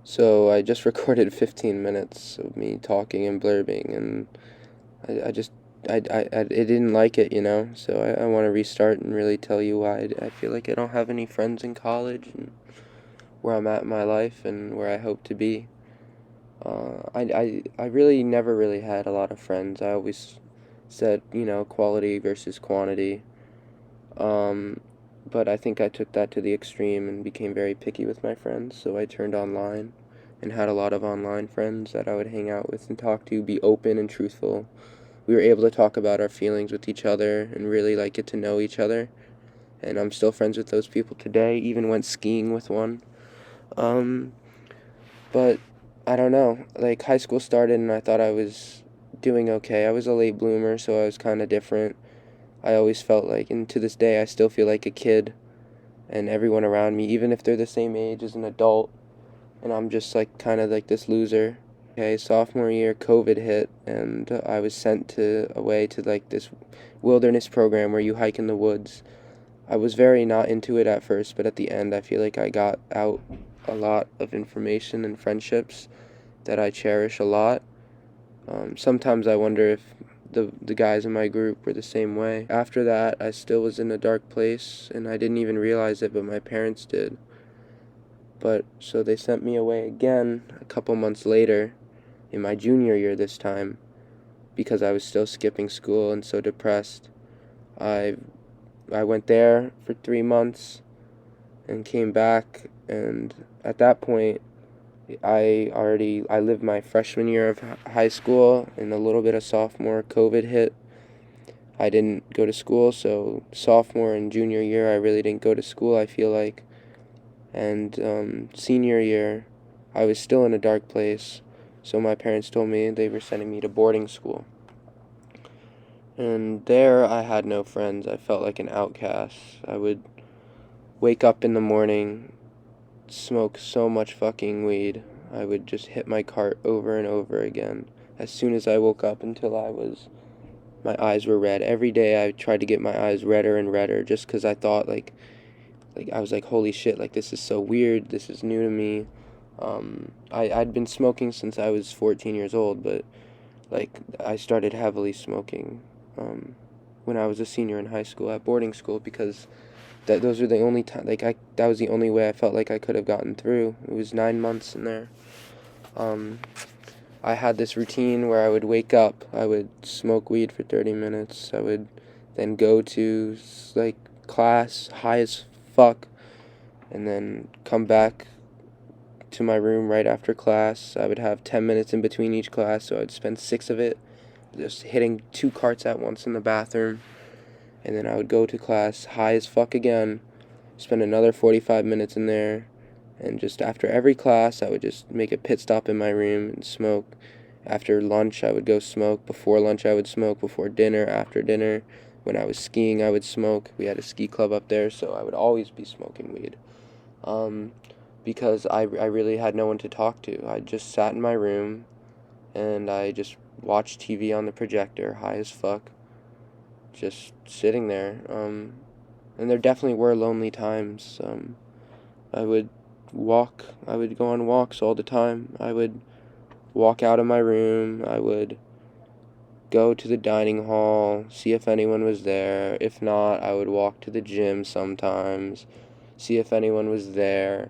So I just recorded 15 minutes of me talking and blurbing, and I just I didn't like it, you know. So I want to restart and really tell you why I feel like I don't have any friends in college and where I'm at in my life and where I hope to be. I really never really had a lot of friends. I always said, quality versus quantity. Um, but I think I took that to the extreme and became very picky with my friends, so I turned online and had a lot of online friends that I would hang out with and talk to, be open and truthful. We were able to talk about our feelings with each other and really like get to know each other. And I'm still friends with those people today, even went skiing with one. Um, but I don't know. Like high school started and I thought I was doing okay. I was a late bloomer, so I was kind of different. I always felt like, and to this day, I still feel like a kid, and everyone around me, even if they're the same age as an adult, and I'm just like kind of like this loser. Okay, sophomore year, COVID hit, and I was sent to away to like this wilderness program where you hike in the woods. I was very not into it at first, but at the end, I feel like I got out a lot of information and friendships that I cherish a lot. Sometimes I wonder if the guys in my group were the same way. After that, I still was in a dark place, and I didn't even realize it, but my parents did. But so they sent me away again a couple months later, in my junior year this time, because I was still skipping school and so depressed. I I went there for 3 months and came back, and at that point, I lived my freshman year of high school and a little bit of sophomore. COVID hit. I didn't go to school, so sophomore and junior year I really didn't go to school, I feel like. And senior year, I was still in a dark place, so my parents told me they were sending me to boarding school. And there I had no friends. I felt like an outcast. I would wake up in the morning, smoke so much fucking weed. I would just hit my cart over and over again. As soon as I woke up until my eyes were red. Every day I tried to get my eyes redder and redder just because I thought like I was like, holy shit, like this is so weird. This is new to me. I'd been smoking since I was 14 years old, but like I started heavily smoking when I was a senior in high school at boarding school because those were the only time that was the only way I felt like I could have gotten through. It was 9 months in there. Um, I had this routine where I would wake up, I would smoke weed for 30 minutes, I would then go to like class high as fuck, and then come back to my room right after class. I would have 10 minutes in between each class, so I'd spend 6 of it just hitting 2 carts at once in the bathroom, and then I would go to class high as fuck again, spend another 45 minutes in there, and just after every class, I would just make a pit stop in my room and smoke. After lunch, I would go smoke. Before lunch, I would smoke. Before dinner, after dinner. When I was skiing, I would smoke. We had a ski club up there, so I would always be smoking weed. Um, because I really had no one to talk to. I just sat in my room and I just watched TV on the projector, high as fuck, just sitting there. And there definitely were lonely times. I would I would go on walks all the time. I would walk out of my room. I would go to the dining hall, see if anyone was there. If not, I would walk to the gym sometimes, see if anyone was there.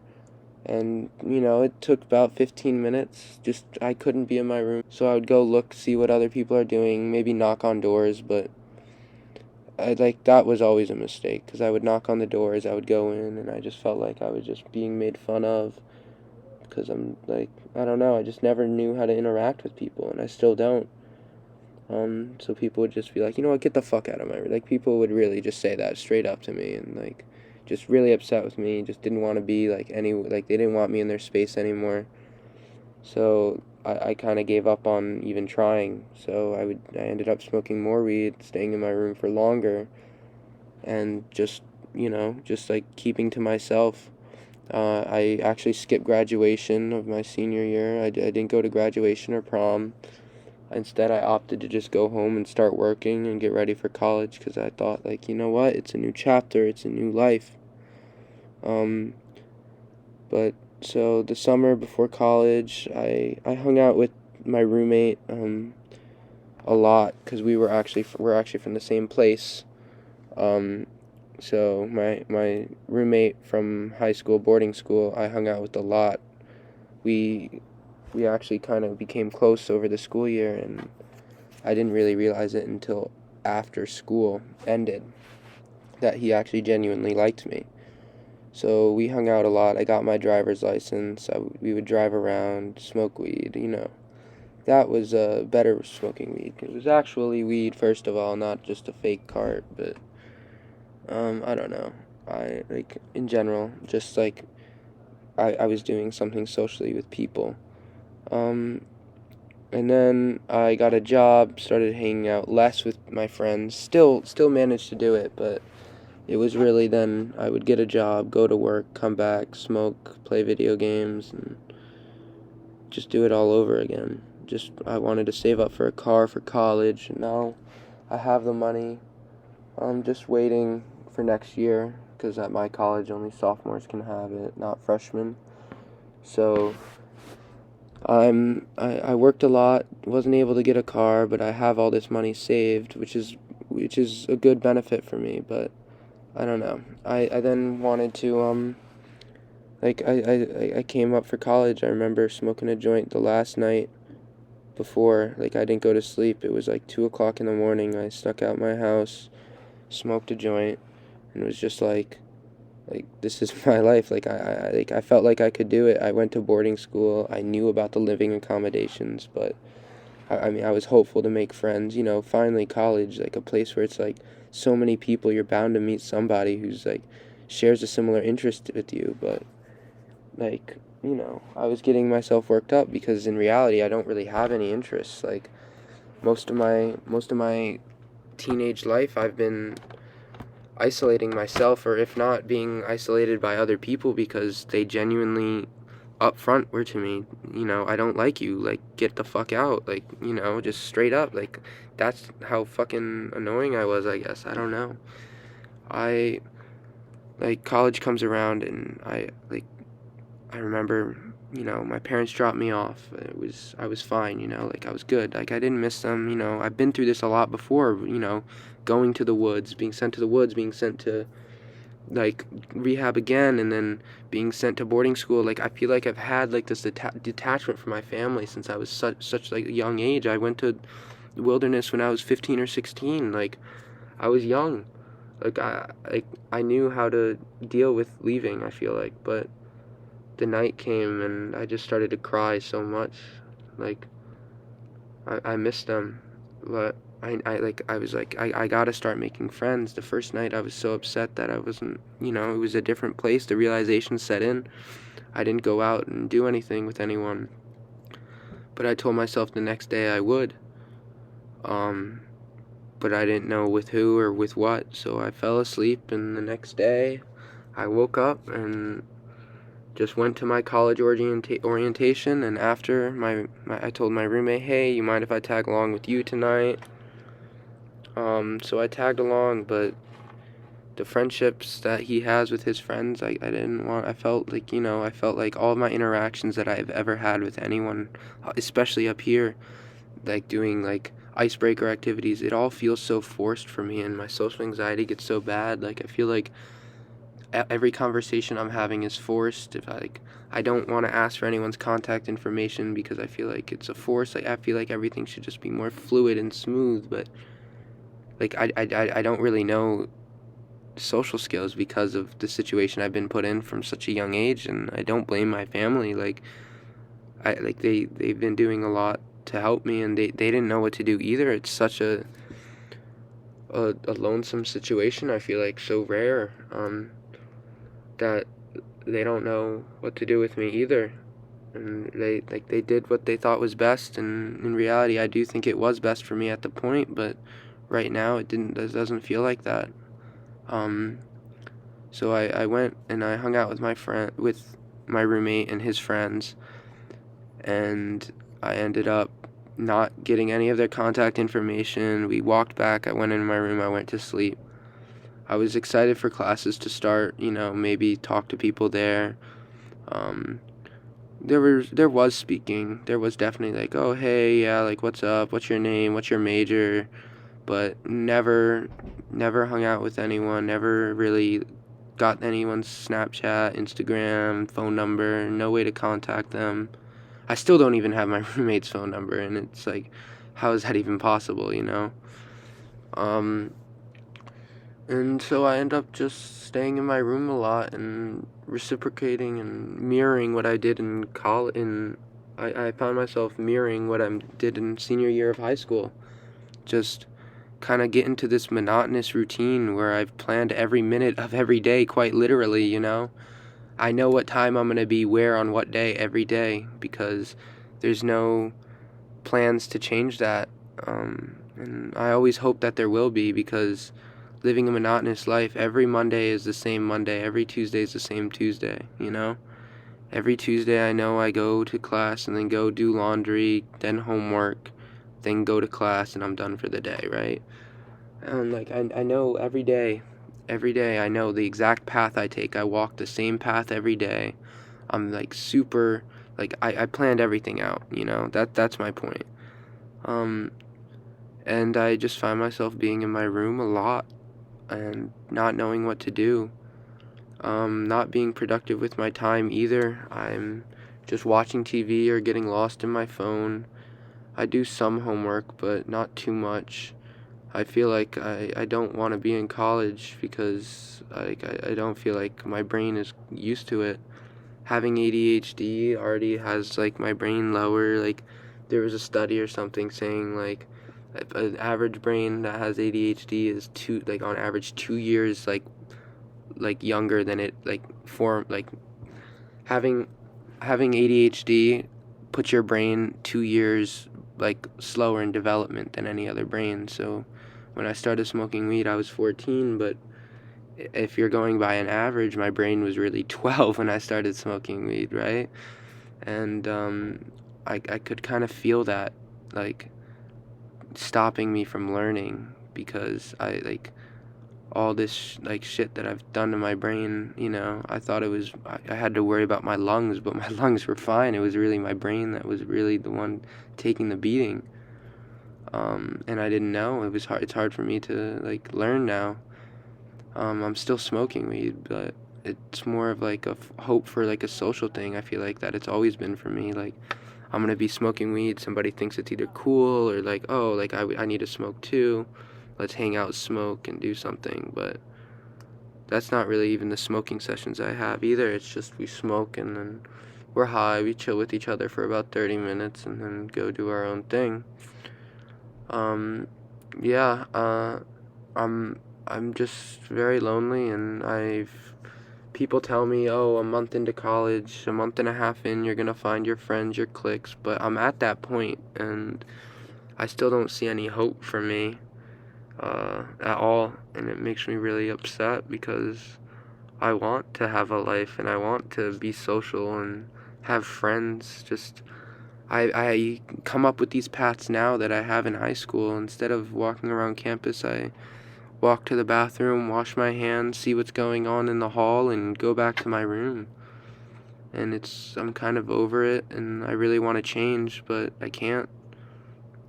And, it took about 15 minutes. Just, I couldn't be in my room. So I would go look, see what other people are doing, maybe knock on doors, but that was always a mistake because I would knock on the doors, I would go in, and I just felt like I was just being made fun of because I'm like, I don't know, I just never knew how to interact with people, and I still don't. So people would just be like, you know what, get the fuck out of my room. Like, people would really just say that straight up to me, and like, just really upset with me, just didn't want to be like like, they didn't want me in their space anymore. So I kind of gave up on even trying. So I ended up smoking more weed, staying in my room for longer, and just, just like keeping to myself. I actually skipped graduation of my senior year. I didn't go to graduation or prom. Instead, I opted to just go home and start working and get ready for college because I thought, like, you know what? It's a new chapter, it's a new life. Um, but So the summer before college, I hung out with my roommate a lot because we're actually from the same place. Um, so my roommate from high school, boarding school, I hung out with a lot. We we actually kind of became close over the school year, and I didn't really realize it until after school ended that he actually genuinely liked me. So we hung out a lot. I got my driver's license. We would drive around, smoke weed. That was better smoking weed. It was actually weed, first of all, not just a fake cart, but I don't know. I like in general, just like I was doing something socially with people. Um, and then I got a job, started hanging out less with my friends. Still managed to do it, but it was really then I would get a job, go to work, come back, smoke, play video games, and just do it all over again. Just I wanted to save up for a car for college, and now I have the money. I'm just waiting for next year because at my college only sophomores can have it, not freshmen. So I worked a lot, wasn't able to get a car, but I have all this money saved, which is a good benefit for me, but I don't know. I then wanted to I came up for college. I remember smoking a joint the last night before, like I didn't go to sleep. It was like 2 o'clock in the morning. I snuck out my house, smoked a joint, and it was just like this is my life. I felt like I could do it. I went to boarding school. I knew about the living accommodations, but I mean I was hopeful to make friends. Finally college, like a place where it's like so many people. You're bound to meet somebody who's like shares a similar interest with you, but I was getting myself worked up because in reality I don't really have any interests. Like most of my teenage life I've been isolating myself, or if not being isolated by other people because they genuinely upfront were to me, I don't like you, like get the fuck out, like, just straight up, like that's how fucking annoying I was, I guess. I don't know. I like college comes around and I remember, my parents dropped me off. I was fine, like I was good. Like I didn't miss them, I've been through this a lot before, going to the woods, being sent to the woods, being sent to like rehab again, and then being sent to boarding school. Like I feel like I've had like this detachment from my family since I was such like a young age. I went to the wilderness when I was 15 or 16. Like I was young. I knew how to deal with leaving, I feel like, but the night came and I just started to cry so much. Like I missed them, but I was like I gotta start making friends. The first night I was so upset that I wasn't, it was a different place. The realization set in. I didn't go out and do anything with anyone, but I told myself the next day I would. Um, but I didn't know with who or with what, so I fell asleep, and the next day I woke up and just went to my college orientation, and after I told my roommate, hey, you mind if I tag along with you tonight? So I tagged along, but the friendships that he has with his friends, I didn't want. I felt like, I felt like all of my interactions that I've ever had with anyone, especially up here, like doing like icebreaker activities, it all feels so forced for me, and my social anxiety gets so bad. Like I feel like every conversation I'm having is forced. If I don't want to ask for anyone's contact information because I feel like it's a force. Like I feel like everything should just be more fluid and smooth, but like I don't really know social skills because of the situation I've been put in from such a young age, and I don't blame my family. Like they've been doing a lot to help me, and they didn't know what to do either. It's such a lonesome situation, I feel like, so rare, that they don't know what to do with me either. And they did what they thought was best, and in reality I do think it was best for me at the point, but right now it doesn't feel like that. So I went and I hung out with my roommate and his friends, and I ended up not getting any of their contact information. We walked back, I went in my room, I went to sleep. I was excited for classes to start, maybe talk to people there. there was speaking. There was definitely like, oh hey, yeah, like what's up, what's your name, what's your major, but never hung out with anyone, never really got anyone's Snapchat, Instagram, phone number, no way to contact them. I still don't even have my roommate's phone number, and it's like, how is that even possible, you know? Um, and so I end up just staying in my room a lot and reciprocating and mirroring what I did in college. I found myself mirroring what I did in senior year of high school. Just kind of get into this monotonous routine where I've planned every minute of every day, quite literally, you know? I know what time I'm going to be where on what day every day because there's no plans to change that. And I always hope that there will be because living a monotonous life, every Monday is the same Monday, every Tuesday is the same Tuesday, you know? Every Tuesday I know I go to class and then go do laundry, then homework, then go to class and I'm done for the day, right? And like I know every day I know the exact path I take. I walk the same path every day. I'm like super like I planned everything out, you know? That's my point. Um and I just find myself being in my room a lot and not knowing what to do. Not being productive with my time either. I'm just watching TV or getting lost in my phone. I do some homework, but not too much. I feel like I don't want to be in college because I don't feel like my brain is used to it. Having ADHD already has like my brain lower. Like there was a study or something saying like an average brain that has ADHD is on average 2 years younger than it having having ADHD puts your brain 2 years like slower in development than any other brain. So when I started smoking weed, I was 14, but if you're going by an average, my brain was really 12 when I started smoking weed, right? And I could kind of feel that like stopping me from learning because I like all this like shit that I've done to my brain, you know. I thought I had to worry about my lungs, but my lungs were fine. It was really my brain that was really the one taking the beating. And I didn't know. It's hard for me to like learn now. I'm still smoking weed, but it's more of like a hope for like a social thing. I feel like that it's always been for me. Like I'm gonna be smoking weed. Somebody thinks it's either cool or like, oh, like I need to smoke too. Let's hang out, smoke, and do something. But that's not really even the smoking sessions I have either. It's just we smoke and then we're high. We chill with each other for about 30 minutes and then go do our own thing. Um, yeah. I'm just very lonely, and people tell me, oh, a month into college, a month and a half in, you're gonna find your friends, your cliques, but I'm at that point, and I still don't see any hope for me, at all, and it makes me really upset because I want to have a life, and I want to be social and have friends, I come up with these paths now that I have in high school. Instead of walking around campus, I walk to the bathroom, wash my hands, see what's going on in the hall, and go back to my room. And I'm kind of over it, and I really want to change, but I can't,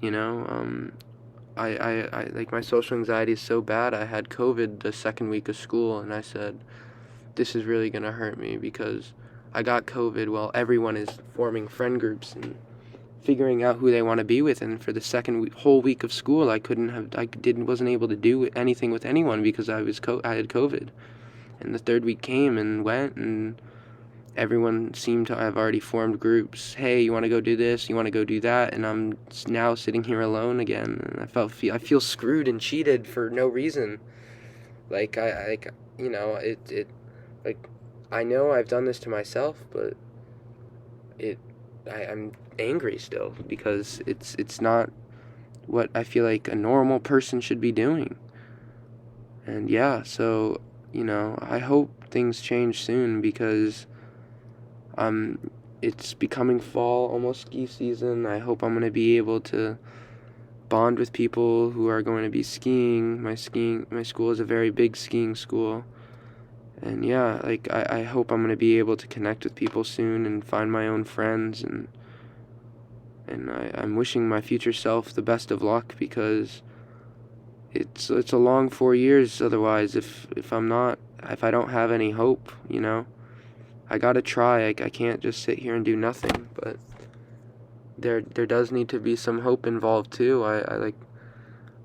you know? I like my social anxiety is so bad. I had COVID the second week of school, and I said, this is really gonna hurt me because I got COVID while everyone is forming friend groups and figuring out who they want to be with. And for the whole week of school, wasn't able to do anything with anyone because I had COVID. And the third week came and went, and everyone seemed to have already formed groups. Hey, you want to go do this? You want to go do that? And I'm now sitting here alone again. And I feel screwed and cheated for no reason. Like you know, like I know I've done this to myself, but I'm angry still because it's not what I feel like a normal person should be doing. And yeah, so, you know, I hope things change soon because it's becoming fall, almost ski season. I hope I'm going to be able to bond with people who are going to be skiing. My school is a very big skiing school, And yeah, like, I hope I'm gonna be able to connect with people soon and find my own friends, and I'm wishing my future self the best of luck, because it's a long 4 years otherwise, if I don't have any hope, you know. I gotta try. I can't just sit here and do nothing, but there does need to be some hope involved too. I like,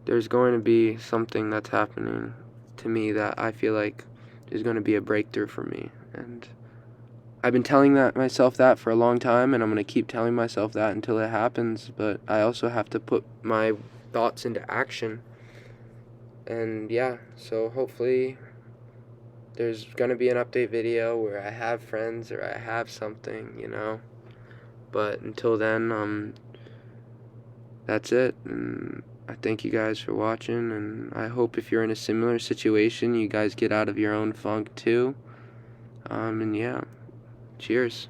there's going to be something that's happening to me that I feel like is going to be a breakthrough for me, and I've been telling myself that for a long time, and I'm going to keep telling myself that until it happens. But I also have to put my thoughts into action. And yeah, so hopefully there's going to be an update video where I have friends or I have something, you know. But until then, that's it. And I thank you guys for watching, and I hope if you're in a similar situation, you guys get out of your own funk too. And yeah, cheers.